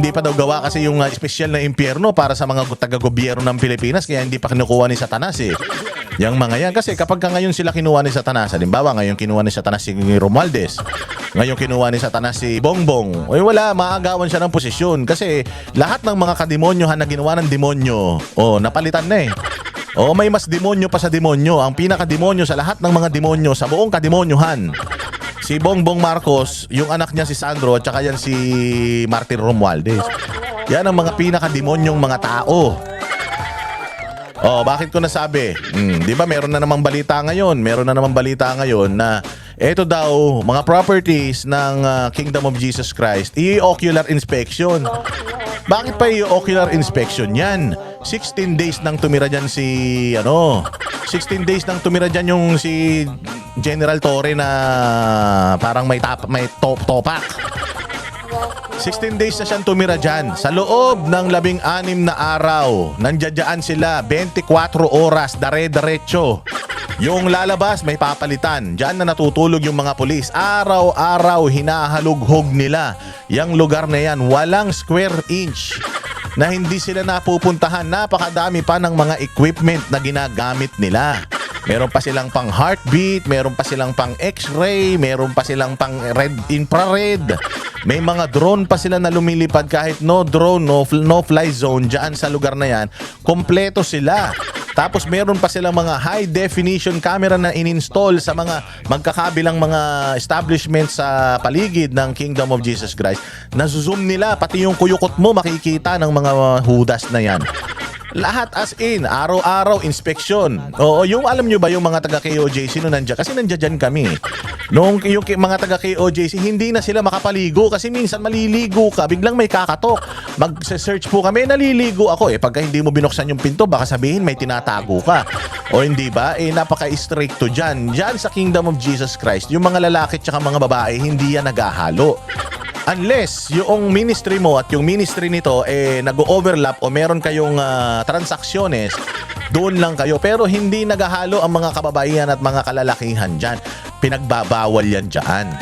Hindi pa daw gawa kasi yung espesyal na impyerno para sa mga taga-gobyerno ng Pilipinas, kaya hindi pa kinukuha ni Satanas eh. Yang mga yan. Kasi kapag ngayon sila kinuha ni Satanas, halimbawa ngayon kinuha ni Satanas si Romualdez, ngayon kinuha ni Satanas si Bongbong, eh wala, maagawan siya ng posisyon. Kasi lahat ng mga kademonyohan na ginawa ng demonyo, napalitan na eh. May mas demonyo pa sa demonyo. Ang pinaka-demonyo sa lahat ng mga demonyo sa buong kademonyohan, si Bongbong Marcos, yung anak niya si Sandro, at saka yan si Martin Romualdez. Yan ang mga pinaka-demonyong mga tao. Bakit ko nasabi? Di ba meron na namang balita ngayon? Meron na namang balita ngayon na eto daw, mga properties ng Kingdom of Jesus Christ, i-ocular inspection. Bakit pa i-ocular inspection yan? 16 days nang tumira dyan si 16 days nang tumira dyan yung si General Torre na parang may topak. 16 days na siyang tumira dyan. Sa loob ng 16 na araw, nandiyan sila 24 oras, dare-derecho. Yung lalabas, may papalitan. Diyan na natutulog yung mga pulis. Araw-araw, hinahalughog nila. Yang lugar na yan, walang square inch na hindi sila napupuntahan. Napakadami pa ng mga equipment na ginagamit nila. Meron pa silang pang heartbeat, meron pa silang pang x-ray, meron pa silang pang red infrared. May mga drone pa sila na lumilipad kahit no drone, no fly zone dyan sa lugar na yan. Kompleto sila. Tapos meron pa silang mga high definition camera na in-install sa mga magkakabilang mga establishments sa paligid ng Kingdom of Jesus Christ. Nasuzoom nila, pati yung kuyukot mo makikita ng mga hudas na yan. Lahat as in, araw-araw inspeksyon. Yung alam nyo ba yung mga taga-KOJC no nandiyan? Kasi nandiyan kami. Yung mga taga-KOJC, hindi na sila makapaligo kasi minsan maliligo ka, biglang may kakatok. Mag-search po kami, naliligo ako eh. Pagka hindi mo binuksan yung pinto, baka sabihin may tinatago ka. O hindi ba? Napaka-stricto dyan. Dyan sa Kingdom of Jesus Christ, yung mga lalaki at mga babae, hindi yan naghahalo. Unless yung ministry mo at yung ministry nito nag-overlap o meron kayong transaksyonnes, doon lang kayo. Pero hindi naghahalo ang mga kababaihan at mga kalalakihan dyan. Pinagbabawal yan dyan.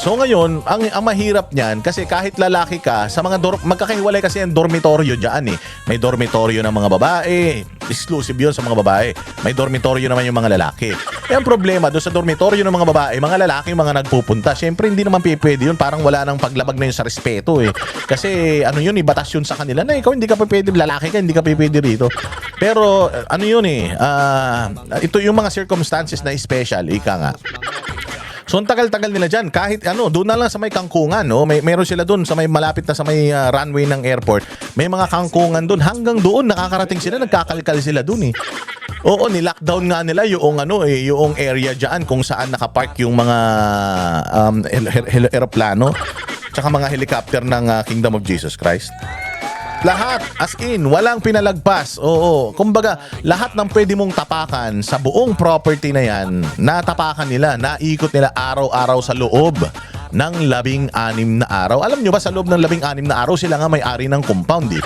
So ngayon, ang mahirap niyan kasi kahit lalaki ka, sa mga magkakahiwalay kasi ang dormitoryo diyan eh. May dormitoryo ng mga babae, exclusive 'yon sa mga babae. May dormitoryo naman yung mga lalaki. Ang problema doon sa dormitoryo ng mga babae, mga lalaki yung mga nagpupunta. Syempre hindi naman pwede 'yun, parang wala nang paglabag na 'yun sa respeto eh. Kasi yun, batas yun sa kanila na ikaw hindi ka pwede, lalaki ka, hindi ka pwede rito. Pero yun ito yung mga circumstances na special, ika nga. So ang tagal-tagal nila dyan, kahit doon na lang sa may kangkungan, meron sila doon sa may malapit na sa may runway ng airport. May mga kangkungan doon, hanggang doon nakakarating sila, nagkakalkal sila doon eh. Ni-lockdown nga nila yung yung area dyan kung saan nakapark yung mga aeroplano tsaka mga helicopter ng Kingdom of Jesus Christ. Lahat, as in, walang pinalagpas. Kumbaga, lahat ng pwede mong tapakan sa buong property na yan, natapakan nila, naikot nila araw-araw sa loob ng 16 na araw. Alam nyo ba, sa loob ng 16 na araw, sila nga may-ari ng compound eh.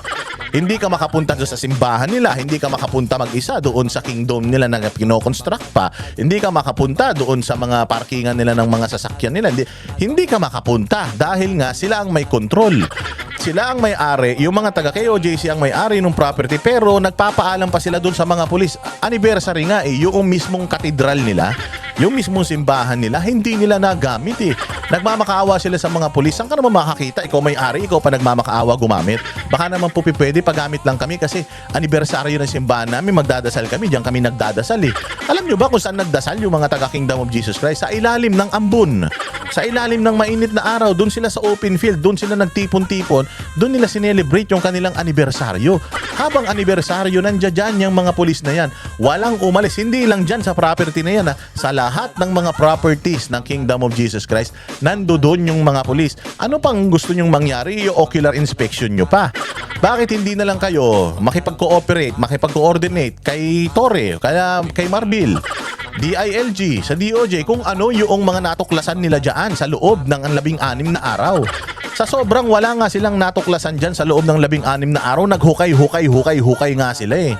Hindi ka makapunta doon sa simbahan nila, hindi ka makapunta mag-isa doon sa kingdom nila na kinoconstruct pa, hindi ka makapunta doon sa mga parkingan nila ng mga sasakyan nila, hindi ka makapunta dahil nga sila ang may control. Sila ang may-ari, yung mga taga-KOJC ang may-ari ng property, pero nagpapaalam pa sila doon sa mga pulis. Anniversary nga yung mismong katedral nila, yung mismong simbahan nila, hindi nila nagamit eh. Nagmamakaawa sila sa mga pulis. Saan ka naman makakita? Ikaw may-ari, ikaw pa nagmamakaawa gumamit. Baka naman po pwede, pagamit lang kami kasi anibersaryo ng simbahan namin, magdadasal kami, diyan kami nagdadasal eh. Alam nyo ba kung saan nagdasal yung mga taga-Kingdom of Jesus Christ? Sa ilalim ng ambon. Sa ilalim ng mainit na araw, doon sila sa open field, doon sila nagtipon-tipon, doon nila sinelebrate yung kanilang anibersaryo. Habang anibersaryo, nandiyan dyan yung mga pulis na yan. Walang umalis, hindi lang dyan sa property na yan. Sa lahat ng mga properties ng Kingdom of Jesus Christ, nandoon yung mga pulis. Ano pang gusto nyong mangyari? Yung ocular inspection nyo pa. Bakit hindi na lang kayo makipag-cooperate, makipag-coordinate kay Torre, kay Marbil, DILG, sa DOJ, kung ano yung mga natuklasan nila dyan sa loob ng 16 na araw. Sa sobrang wala nga silang natuklasan dyan sa loob ng 16 na araw, naghukay nga sila eh.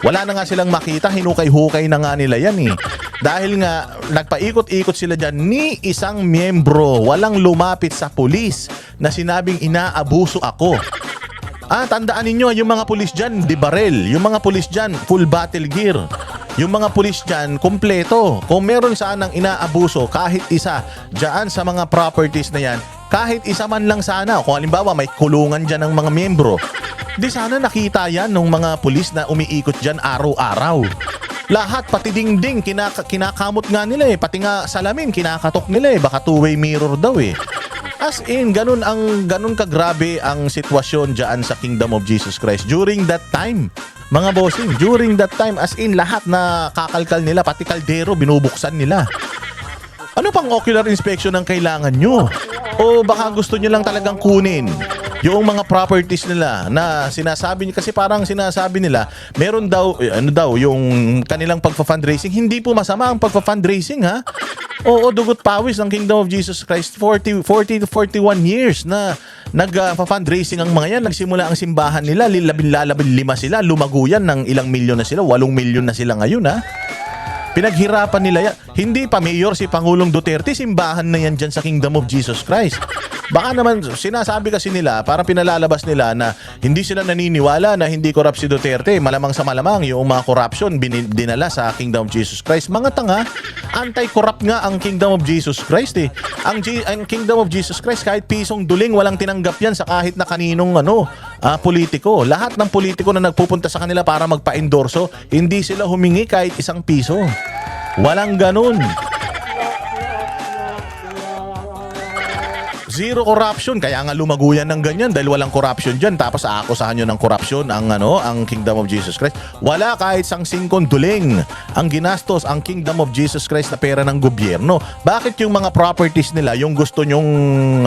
Wala na nga silang makita, hinukay-hukay na nga nila yan eh. Dahil nga, nagpaikot-ikot sila dyan ni isang miyembro. Walang lumapit sa pulis na sinabing inaabuso ako. Tandaan ninyo, yung mga pulis dyan, di barel. Yung mga pulis dyan, full battle gear. Yung mga pulis dyan, kompleto. Kung meron sanang inaabuso, kahit isa, dyan sa mga properties na yan, kahit isa man lang sana, kung halimbawa may kulungan dyan ng mga miyembro, di sana nakita yan ng mga pulis na umiikot dyan araw-araw. Lahat, pati dingding, kinakamot nga nila eh. Pati nga salamin, kinakatok nila eh. Baka two-way mirror daw eh. As in, ganun kagrabe ang sitwasyon dyan sa Kingdom of Jesus Christ during that time. Mga bossing, during that time, as in, lahat na kakalkal nila, pati kaldero, binubuksan nila. Ano pang ocular inspection ang kailangan nyo? O baka gusto nyo lang talagang kunin yung mga properties nila na sinasabi, kasi parang sinasabi nila, meron daw, yung kanilang pagpa-fundraising. Hindi po masama ang pagpa-fundraising, ha? Oo, dugot pawis ng Kingdom of Jesus Christ. 40 to 41 years na nag-fundraising ang mga yan. Nagsimula ang simbahan nila, lima sila, lumago yan ng ilang milyon na sila, 8 milyon na sila ngayon, ha? Pinaghirapan nila yan. Hindi pa mayor si Pangulong Duterte, simbahan na yan dyan sa Kingdom of Jesus Christ. Baka naman, sinasabi kasi nila, parang pinalalabas nila na hindi sila naniniwala na hindi corrupt si Duterte. Malamang sa malamang, yung mga corruption dinala sa Kingdom of Jesus Christ. Mga tanga, anti-corrupt nga ang Kingdom of Jesus Christ eh. Ang Kingdom of Jesus Christ, kahit pisong duling, walang tinanggap yan sa kahit na kaninong politiko. Lahat ng politiko na nagpupunta sa kanila para magpa-endorso, hindi sila humingi kahit isang piso. Walang ganun. Zero corruption. Kaya nga lumago yan ng ganyan dahil walang corruption dyan. Tapos aakusahan nyo ng corruption ang Kingdom of Jesus Christ. Wala kahit sang singkong duling ang ginastos ang Kingdom of Jesus Christ na pera ng gobyerno. Bakit yung mga properties nila yung gusto nyong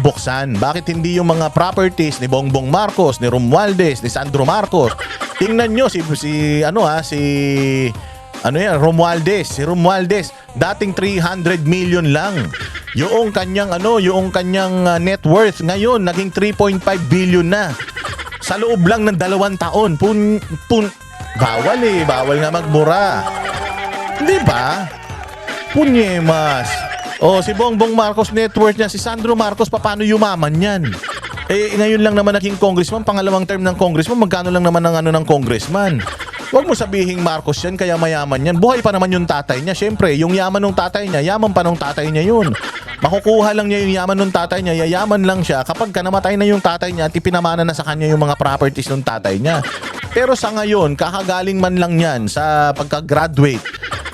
buksan? Bakit hindi yung mga properties ni Bongbong Marcos, ni Romualdez, ni Sandro Marcos? Tingnan nyo si Romualdez, dating 300 million lang. Yung kanyang net worth ngayon naging 3.5 billion na. Sa loob lang ng 2 taon. Bawal nga magmura. Di ba? Punyemas. Si Bongbong Marcos net worth niya, si Sandro Marcos paano yumaman yan? Ngayon lang naman naging congressman, pangalawang term ng congressman, magkano lang naman ng congressman? Huwag mo sabihing Marcos yan, kaya mayaman yan. Buhay pa naman yung tatay niya. Siyempre, yung yaman ng tatay niya, yaman pa ng tatay niya yun. Makukuha lang niya yung yaman ng tatay niya, yayaman lang siya kapag namatay na yung tatay niya at ipinamana na sa kanya yung mga properties ng tatay niya. Pero sa ngayon, kakagaling man lang yan sa pagka-graduate.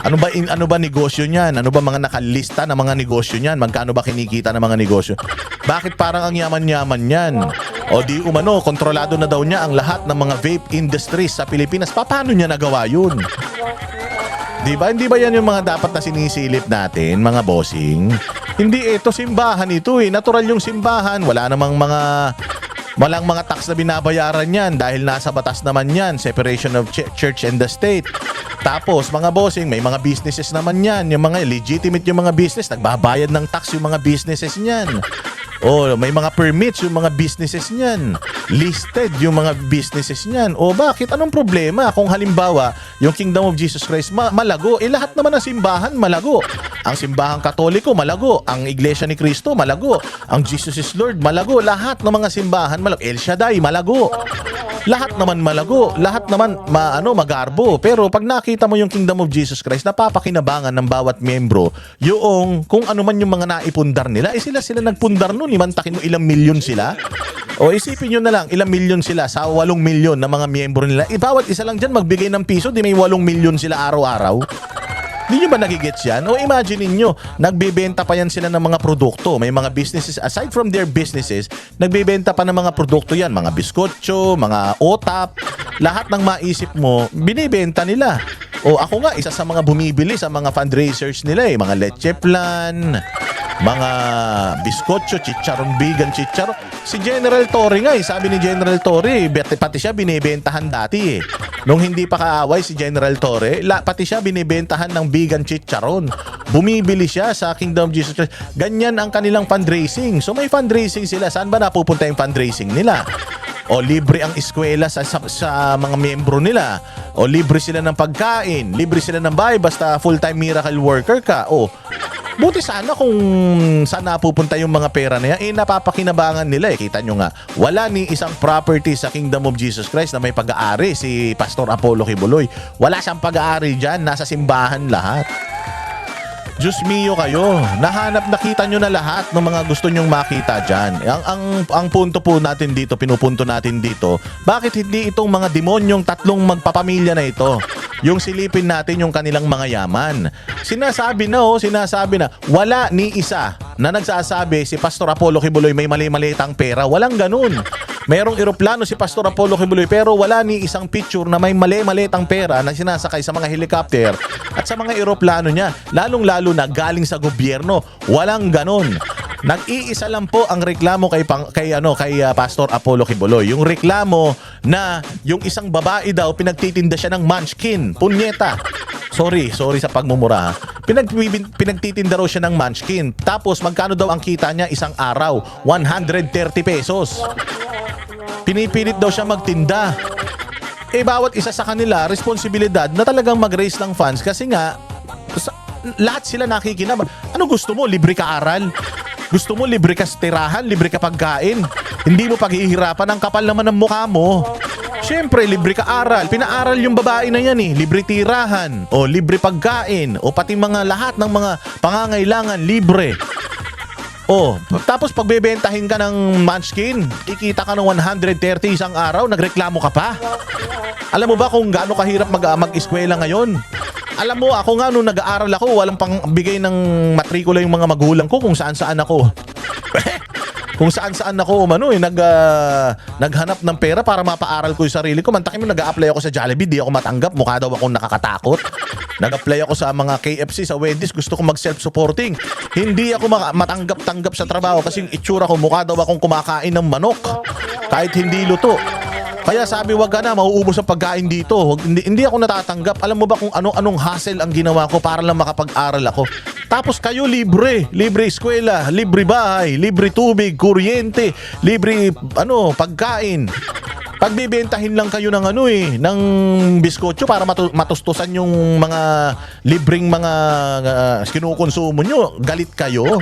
Ano ba negosyo niyan? Ano ba mga nakalista na mga negosyo niyan? Magkano ba kinikita ng mga negosyo? Bakit parang ang yaman-yaman niyan? O di umano, kontrolado na daw niya ang lahat ng mga vape industries sa Pilipinas. Paano niya nagawa yun? Diba? Hindi ba yan yung mga dapat na sinisilip natin, mga bossing? Hindi simbahan ito eh. Natural yung simbahan. Walang mga tax na binabayaran yan dahil nasa batas naman yan. Separation of church and the state. Tapos, mga bossing, may mga businesses naman yan. Yung mga legitimate yung mga business. Nagbabayad ng tax yung mga businesses niyan. May mga permits yung mga businesses niyan. Listed yung mga businesses niyan. Bakit? Anong problema kung halimbawa yung Kingdom of Jesus Christ malago? Lahat naman ng simbahan malago. Ang simbahang Katoliko malago. Ang Iglesia ni Cristo malago. Ang Jesus is Lord malago. Lahat ng mga simbahan malago. El Shaddai malago. Lahat naman malago. Lahat naman magarbo. Pero pag nakita mo yung Kingdom of Jesus Christ, napapakinabangan ng bawat membro yung kung ano man yung mga naipundar nila. Sila nagpundar nun. Imantakin mo ilang milyon sila. Isipin nyo na lang, ilang milyon sila sa 8 milyon na mga miyembro nila. Bawat isa lang dyan magbigay ng piso, di may 8 milyon sila araw-araw. Di nyo ba nagigets yan? Imagine nyo, nagbibenta pa yan sila ng mga produkto. May mga businesses, aside from their businesses, nagbibenta pa ng mga produkto yan. Mga biskotso, mga otap, lahat ng maisip mo, binibenta nila. Ako nga, isa sa mga bumibili sa mga fundraisers nila mga leche flan, mga biskotso, chicharon, vegan chicharon. Si General Torre nga sabi ni General Torre, pati siya binibentahan dati Nung hindi pa kaaway si General Torre, pati siya binibentahan ng vegan chicharon. Bumibili siya sa Kingdom of Jesus Christ. Ganyan ang kanilang fundraising. So may fundraising sila. Saan ba napupunta yung fundraising nila? O libre ang eskwela sa mga miyembro nila. O libre sila ng pagkain, libre sila ng bahay basta full-time miracle worker ka. O buti sana kung saan napupunta yung mga pera na yan, napapakinabangan nila eh. Kita nyo nga, wala ni isang property sa Kingdom of Jesus Christ na may pag-aari si Pastor Apollo Kibuloy. Wala siyang pag-aari dyan, nasa simbahan lahat. Diyos mio kayo, nakita nyo na lahat ng mga gusto nyong makita dyan. Ang punto po natin dito, pinupunto natin dito, bakit hindi itong mga demonyong tatlong magpapamilya na ito? Yung silipin natin yung kanilang mga yaman. Sinasabi na wala ni isa na nagsasabi si Pastor Apollo Kibuloy may mali-malitang pera. Walang ganun. Merong eroplano si Pastor Apollo Kibuloy pero wala ni isang picture na may mali-malitang pera na sinasakay sa mga helicopter at sa mga eroplano niya. Lalong-lalo na galing sa gobyerno. Walang ganun. Nag-iisa lang po ang reklamo kay Pastor Apollo Kibuloy. Yung reklamo na yung isang babae daw pinagtitinda siya ng munchkin. Punyeta. Sorry sa pagmumura. Pinagtitinda raw siya ng munchkin. Tapos magkano daw ang kita niya isang araw? 130 pesos. Pinipilit daw siya magtinda. Bawat isa sa kanila responsibilidad na talagang mag-raise ng funds kasi nga lahat sila nakikinabang. Ano gusto mo? Libre ka aral? Gusto mo libre ka tirahan? Libre ka pagkain? Hindi mo paghihirapan, ang kapal naman ng mukha mo. Siyempre, libre ka aral. Pinaaral yung babae na yan eh. Libre tirahan, o libre pagkain, o pati mga lahat ng mga pangangailangan, libre. Tapos pagbebentahin ka ng munchkin, kikita ka ng 130 isang araw, nagreklamo ka pa? Alam mo ba kung gaano kahirap mag-eskwela ngayon? Alam mo, ako nga nung nag-aaral ako, walang pang bigay ng matrikula yung mga magulang ko kung saan-saan ako. Kung saan-saan ako naghanap ng pera para mapaaral ko yung sarili ko. Mantakin mo, nag-a-apply ako sa Jollibee, di ako matanggap. Mukha daw akong nakakatakot. Nag-apply ako sa mga KFC, sa Wendy's, gusto ko mag-self-supporting. Hindi ako matanggap-tanggap sa trabaho kasi yung itsura ko, mukha daw akong kumakain ng manok. Kahit hindi luto. Kaya sabi, wag ka na, mauubos ang pagkain dito. Hindi ako natatanggap. Alam mo ba kung anong hassle ang ginawa ko para lang makapag-aral ako? Tapos kayo libre eskwela, libre bahay, libre tubig, kuryente, libre pagkain. Pagbibentahin lang kayo ng ng biskotso para matustusan yung mga libreng mga kinukonsumo nyo. Galit kayo.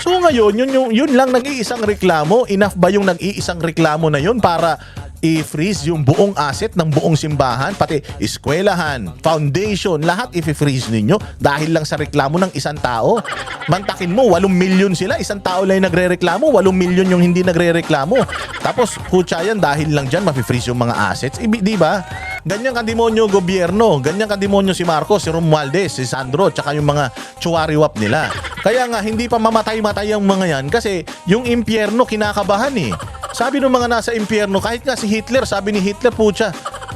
So ngayon, yun lang nag-iisang reklamo. Enough ba yung nag-iisang reklamo na yun para i-freeze yung buong asset ng buong simbahan, pati eskwelahan, foundation, lahat i-freeze ninyo dahil lang sa reklamo ng isang tao? Mantakin mo, 8 milyon sila, isang tao lang yung nagre-reklamo, 8 milyon yung hindi nagre-reklamo. Tapos, kutsa yan, dahil lang dyan, mapi-freeze yung mga assets. Di ba? Ganyan ka-demonyo gobyerno, ganyan ka-demonyo si Marcos, si Romualdez, si Sandro, tsaka yung mga tsuwariwap nila. Kaya nga, hindi pa mamatay-matay ang mga yan kasi yung impyerno kinakabahan eh. Sabi ng mga nasa impyerno, kahit nga si Hitler, sabi ni Hitler, putya,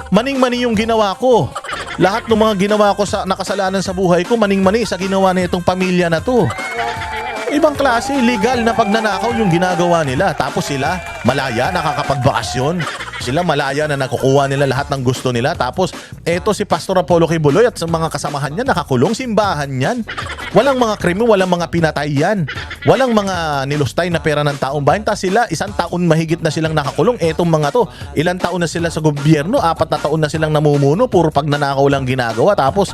maning-mani yung ginawa ko. Lahat ng mga ginawa ko sa nakasalanan sa buhay ko, maning-mani sa ginawa na itong pamilya na to. Ibang klase, legal na pagnanakaw yung ginagawa nila. Tapos sila, malaya, nakakapagbakasyon. Sila malaya na nakukuha nila lahat ng gusto nila. Tapos, eto si Pastor Apollo Kibuloy at sa mga kasamahan niya, nakakulong, simbahan yan. Walang mga krimen, walang mga pinatay yan. Walang mga nilustay na pera ng taong bayan. Tapos sila, 1 taon mahigit na silang nakakulong. Etong mga to, ilang taon na sila sa gobyerno, 4 na taon na silang namumuno, puro pagnanakaw lang ginagawa. Tapos,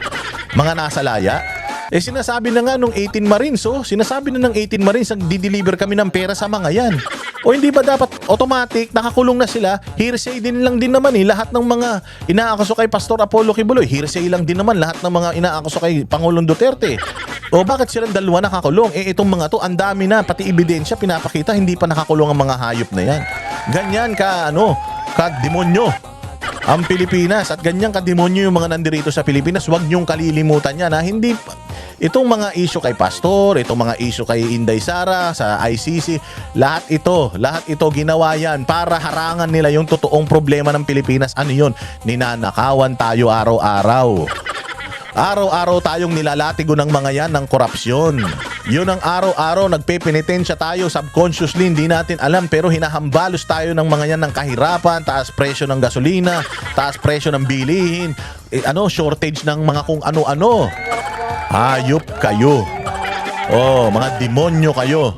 mga nasa laya. Sinasabi na nga nung 18 Marines, sinasabi na ng 18 Marines, di-deliver kami ng pera sa mga yan. O hindi ba dapat automatic, nakakulong na sila, hearsay din lang din naman lahat ng mga inaakuso kay Pastor Apollo Kibuloy, hearsay lang din naman lahat ng mga inaakuso kay Pangulong Duterte. O bakit silang dalawa nakakulong? Itong mga to, ang dami na, pati ebidensya pinapakita, hindi pa nakakulong ang mga hayop na yan. Ganyan ka-demonyo ang Pilipinas at ganyan ka-demonyo yung mga nandirito sa Pilipinas. Huwag niyong kalilimutan yan na hindi itong mga issue kay Pastor, itong mga issue kay Inday Sara sa ICC, lahat ito ginawa yan para harangan nila yung totoong problema ng Pilipinas. Ano yun? Ninanakawan tayo araw-araw. Araw-araw tayong nilalatigo ng mga yan ng korupsyon. Yun ang araw-araw nagpepenitensya tayo subconsciously, hindi natin alam, pero hinahambalos tayo ng mga yan ng kahirapan, taas presyo ng gasolina, taas presyo ng bilihin, shortage ng mga kung ano-ano. Hayop kayo. Mga demonyo kayo.